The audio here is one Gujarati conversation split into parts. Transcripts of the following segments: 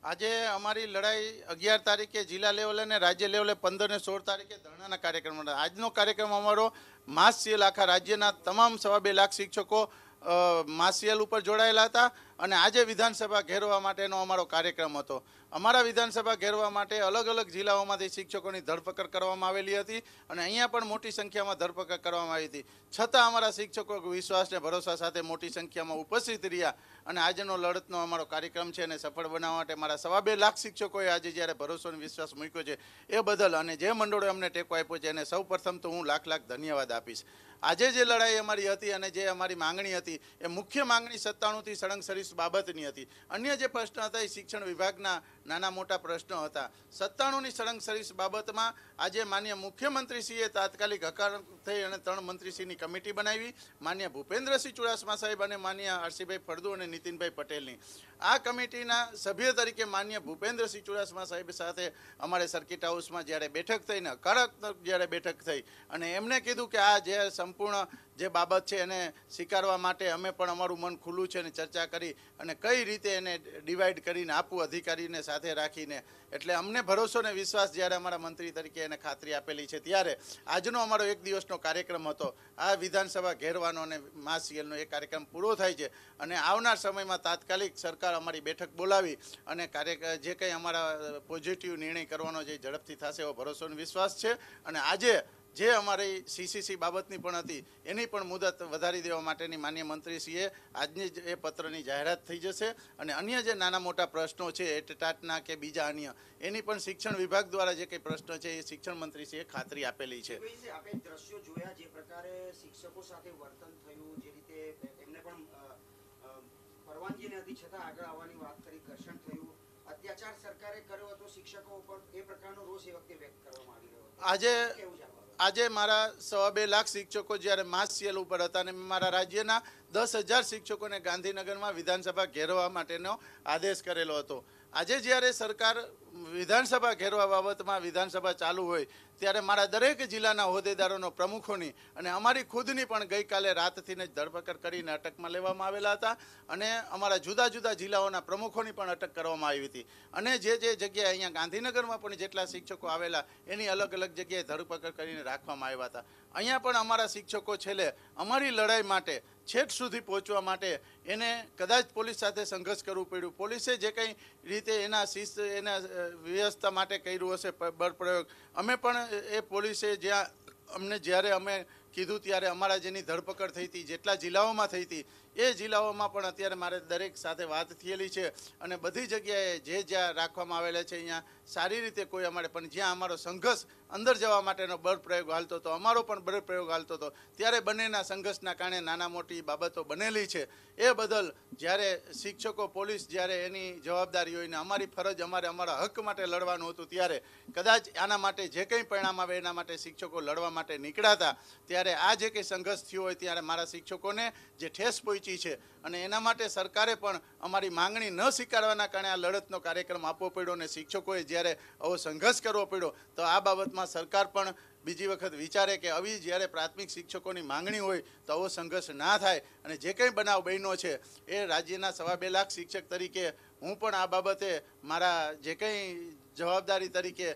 આજે અમારી લડાઈ 11 તારીખે જિલ્લા લેવલે અને રાજ્ય લેવલે 15 અને 16 તારીખે ધરણાના કાર્યક્રમ હતા. આજનો કાર્યક્રમ અમારો માસ સેલ આખા રાજ્યના તમામ 2.5 લાખ શિક્ષકો માસ સેલ ઉપર જોડાયેલા હતા અને આજે વિધાનસભા ઘેરવા માટેનો અમારો કાર્યક્રમ હતો. અમારા વિધાનસભા ઘેરવા માટે અલગ અલગ જિલ્લાઓમાંથી શિક્ષકોની ધરપકડ કરવામાં આવેલી હતી અને અહીંયા પણ મોટી સંખ્યામાં ધરપકડ કરવામાં આવી હતી. છતાં અમારા શિક્ષકો વિશ્વાસ અને ભરોસા સાથે મોટી સંખ્યામાં ઉપસ્થિત રહ્યા અને આજનો લડતનો અમારો કાર્યક્રમ છે અને સફળ બનાવવા માટે મારા 2.5 લાખ શિક્ષકોએ આજે જ્યારે ભરોસો અને વિશ્વાસ મૂક્યો છે એ બદલ અને જે મંડળોએ અમને ટેકો આપ્યો છે એને સૌ પ્રથમ તો હું લાખ લાખ ધન્યવાદ આપીશ. આજે જે લડાઈ અમારી હતી અને જે અમારી માંગણી હતી એ મુખ્ય માંગણી 97થી સળંગ સરીસ બાબતની હતી. અન્ય જે પ્રશ્ન હતા એ શિક્ષણ વિભાગના નાના મોટા પ્રશ્નો હતા. 97ની સળંગ સરીસ બાબતમાં આજે માન્ય મુખ્યમંત્રીશ્રીએ તાત્કાલિક હકામ થઈ અને 3 મંત્રીશ્રીની કમિટી બનાવી. માન્ય ભૂપેન્દ્રસિંહ ચુડાસમા સાહેબ અને માન્ય આરસીભાઈ ફળદુ અને નીતિનભાઈ પટેલની આ કમિટીના સભ્ય તરીકે માન્ય ભૂપેન્દ્રસિંહ ચુડાસમા સાહેબ સાથે અમારે સર્કિટ હાઉસમાં જ્યારે બેઠક થઈને હકારાત્મક જ્યારે બેઠક થઈ અને એમણે કીધું કે આ જે સંપૂર્ણ જે બાબત છે એને સ્વીકારવા માટે અમે પણ અમારું મન ખુલ્લું છે અને ચર્ચા કરી અને કઈ રીતે એને ડિવાઈડ કરીને આપવું અધિકારીને સાથે રાખીને. એટલે અમને ભરોસો અને વિશ્વાસ જ્યારે અમારા મંત્રી તરીકે એને ખાતરી આપેલી છે ત્યારે આજનો અમારો 1 દિવસનો કાર્યક્રમ હતો. આ વિધાનસભા ઘેરવાનો અને માસ સેલનો એ કાર્યક્રમ પૂરો થાય છે અને આવનાર સમયમાં તાત્કાલિક સરકાર અમારી બેઠક બોલાવી અને જે કંઈ અમારા પોઝિટિવ નિર્ણય કરવાનો જે ઝડપથી થશે એવો ભરોસો અને વિશ્વાસ છે. અને આજે જે અમારી સીસીસી બાબતની પણ હતી એની પણ મુદત વધારી દેવા માટેની માન્ય મંત્રીશ્રીએ આજની જ એ પત્રની જાહેરાત થઈ જશે અને અન્ય જે નાના મોટા પ્રશ્નો છે ટાટના કે બીજા અન્ય એની પણ શિક્ષણ વિભાગ દ્વારા જે કંઈ પ્રશ્નો છે એ શિક્ષણ મંત્રીશ્રીએ ખાતરી આપેલી છે. આપણે દ્રશ્યો જોયા જે પ્રકારે શિક્ષકો સાથે વર્તન થયું, જે રીતે એમને પણ પરવાનગી નથી છતાં આગળ આવવાની વાત કરી, ઘર્ષણ થયું, અત્યાચાર સરકારે કર્યો હતો શિક્ષકો ઉપર, એ પ્રકારનો રોષ એ વખતે વ્યક્ત કરવામાં આવી રહ્યો હતો. આજે મારા 2.5 લાખ શિક્ષકો જ્યારે માસ સેલ ઉપર હતા અને મારા રાજ્યના 10,000 શિક્ષકોને ગાંધીનગરમાં વિધાનસભા ઘેરવા માટેનો આદેશ કરેલો હતો. આજે જ્યારે સરકાર વિધાનસભા ઘેરવા બાબતમાં વિધાનસભા ચાલુ હોય ત્યારે મારા દરેક જિલ્લાના હોદ્દેદારોનો પ્રમુખોની અને અમારી ખુદની પણ ગઈકાલે રાતથી જ ધરપકડ કરીને અટકમાં લેવામાં આવેલા હતા અને અમારા જુદા જુદા જિલ્લાઓના પ્રમુખોની પણ અટક કરવામાં આવી હતી. અને જે જગ્યાએ અહીંયા ગાંધીનગરમાં પણ જેટલા શિક્ષકો આવેલા એની અલગ અલગ જગ્યાએ ધરપકડ કરીને રાખવામાં આવ્યા હતા. અહીંયા પણ અમારા શિક્ષકો છેલ્લે અમારી લડાઈ માટે છેક સુધી પહોંચવા માટે એને કદાચ પોલીસ સાથે સંઘર્ષ કરવું પડ્યું. પોલીસે જે કંઈ રીતે એના શિસ્ત એના વ્યવસ્થા માટે કર્યું હશે બળ પ્રયોગ, અમે પણ એ પોલીસે જ્યારે અમે કીધું ત્યારે અમારા જેની ધરપકડ થઈ હતી જેટલા જિલ્લાઓમાં થઈ હતી એ જિલ્લાઓમાં પણ અત્યારે મારે દરેક સાથે વાત થયેલી છે અને બધી જગ્યાએ જ્યાં રાખવામાં આવેલા છે અહીંયા સારી રીતે કોઈ અમારે પણ જ્યાં અમારો સંઘર્ષ અંદર જવા માટેનો બળ પ્રયોગ હાલતો હતો, અમારો પણ બળ પ્રયોગ હાલતો હતો, ત્યારે બંનેના સંઘર્ષના કારણે નાના મોટી બાબતો બનેલી છે. એ બદલ જ્યારે શિક્ષકો પોલીસ જ્યારે એની જવાબદારી હોય ને અમારી ફરજ અમારા હક માટે લડવાનું હતું ત્યારે કદાચ આના માટે જે કંઈ પરિણામ આવે એના માટે શિક્ષકો લડવા માટે નીકળ્યા ત્યારે આ જે કંઈ સંઘર્ષ થયો હોય ત્યારે મારા શિક્ષકોને જે ઠેસ પહોંચી છે અને એના માટે સરકારે પણ અમારી માંગણી ન સ્વીકારવાના કારણે આ લડતનો કાર્યક્રમ આપવો પડ્યો અને શિક્ષકોએ જ્યારે આવો સંઘર્ષ કરવો પડ્યો તો આ બાબતમાં સરકાર પણ બીજી વખત વિચારે કે આવી જ્યારે પ્રાથમિક શિક્ષકોની માંગણી હોય તો આવો સંઘર્ષ ના થાય. અને જે કંઈ બનાવ બન્યો છે એ રાજ્યના 2.5 લાખ શિક્ષક તરીકે હું પણ આ બાબતે મારા જે કંઈ જવાબદારી તરીકે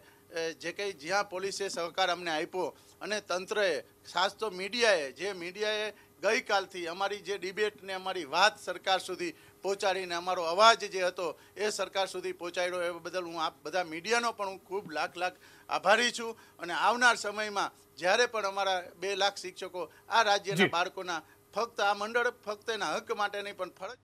જે કંઈ જ્યાં પોલીસે સહકાર અમને આપ્યો અને તંત્રએ ખાસ તો મીડિયાએ ગઈકાલથી અમારી જે ડિબેટ ને અમારી વાત સરકાર સુધી પહોંચાડીને અમારો અવાજ જે હતો એ સરકાર સુધી પહોંચાડ્યો એ બદલ હું આ બધા મીડિયાનો પણ હું ખૂબ લાખ આભારી છું. અને આવનાર સમયમાં જ્યારે પણ અમારા 2 લાખ શિક્ષકો આ રાજ્યના બાળકોના ફક્ત આ મંડળ ફક્ત એના હક માટે નહીં પણ ફરજ